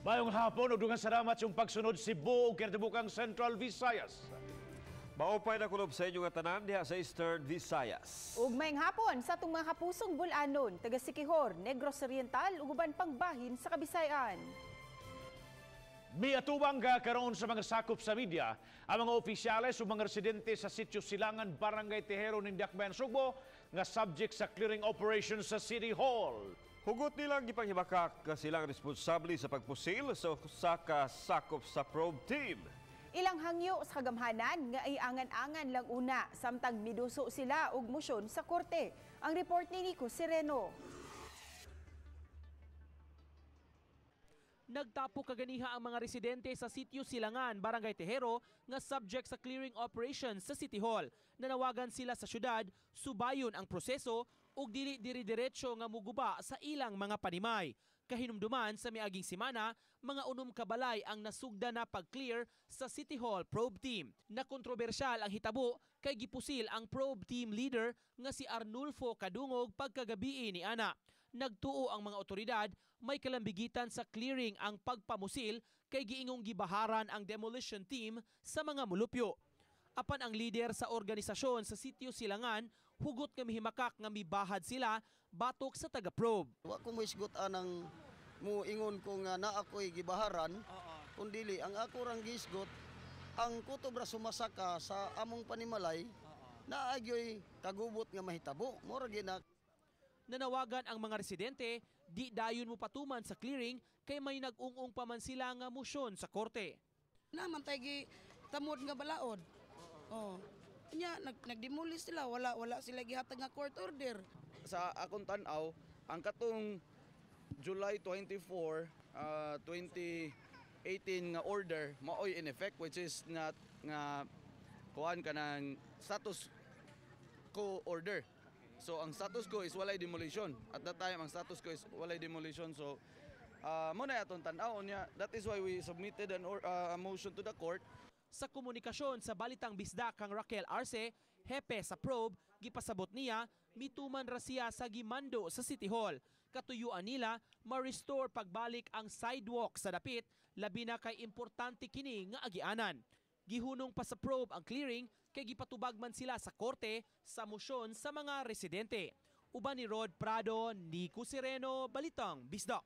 Mayong hapon, ug dugang salamat yung pagsunod Cebu ug kinatibukang Central Visayas. Maupay na kulob sa inyo nga tanan diha sa Eastern Visayas. Ug mayong hapon sa atong mga kapusong bulanon, taga Siquijor, Negros Oriental ug uban pang bahin sa Kabisayan. Miatubang karon sa mga sakop sa media ang mga opisyales o mga residente sa Sitio Silangan, Barangay Tejero ng Dakbayan, Sugbo nga subject sa clearing operation sa City Hall. Hugot nilang Gihimakak silang responsable sa pagpusil sa kasakop sa probe team. Ilang hangyo sa kagamhanan nga ay angan-angan lang una samtang miduso sila og mosyon sa korte. Ang report ni Nico Sereno. Nagtapo kaganiha ang mga residente sa Sitio Silangan, Barangay Tejero nga subject sa clearing operation sa City Hall. Nanawagan sila sa syudad, subayon ang proseso ug dili diretso nga muguba sa ilang mga panimay. Kahinumduman sa miaging semana, mga unom kabalay ang nasugda na pag-clear sa City Hall probe team. Nakontrobersyal ang hitabo kay gipusil ang probe team leader nga si Arnulfo Kadungog pagkagabi ni ana. Nagtuo ang mga otoridad may kalambigitan sa clearing ang pagpamusil kay giingong gibaharan ang demolition team sa mga mulupyo. Apan ang leader sa organisasyon sa Sitio Silangan, hugot nga mihimakak nga mibahad sila batok sa taga-probe. Wa ko mo isgot anang mo ingon ko nga na ako'y gibaharan, kundili ang ako rang gisgot, ang kutob ra sumasaka sa among panimalay, na agyoy kagubot nga mahitabo. Mura gina. Nanawagan ang mga residente, di dayon mo patuman sa clearing kay may nag-ung-ung pa man sila nga mosyon sa korte. Naman tayo tamod nga balaod. Oh. Nya nagdemolish sila, wala sila gihatag nga court order. Sa akong tan-aw, ang katong July 24, 2018 nga order maoy in effect, which is nga kuan ka ng status quo order. So ang status quo is walay demolition. At that time ang status quo is walay demolition. So mo na atong tan-aw niya. That is why we submitted a motion to the court. Sa komunikasyon sa Balitang Bisdak kang Raquel Arce, hepe sa probe, gipasabot niya, mituman ra siya sa gimando sa City Hall. Katuyuan nila, ma-restore pagbalik ang sidewalk sa dapit, labi na kay importante kini nga agianan. Gihunong pa sa probe ang clearing, kay gipatubag man sila sa korte sa mosyon sa mga residente. Uban ni Rod Prado, Nico Sereno, Balitang Bisdak.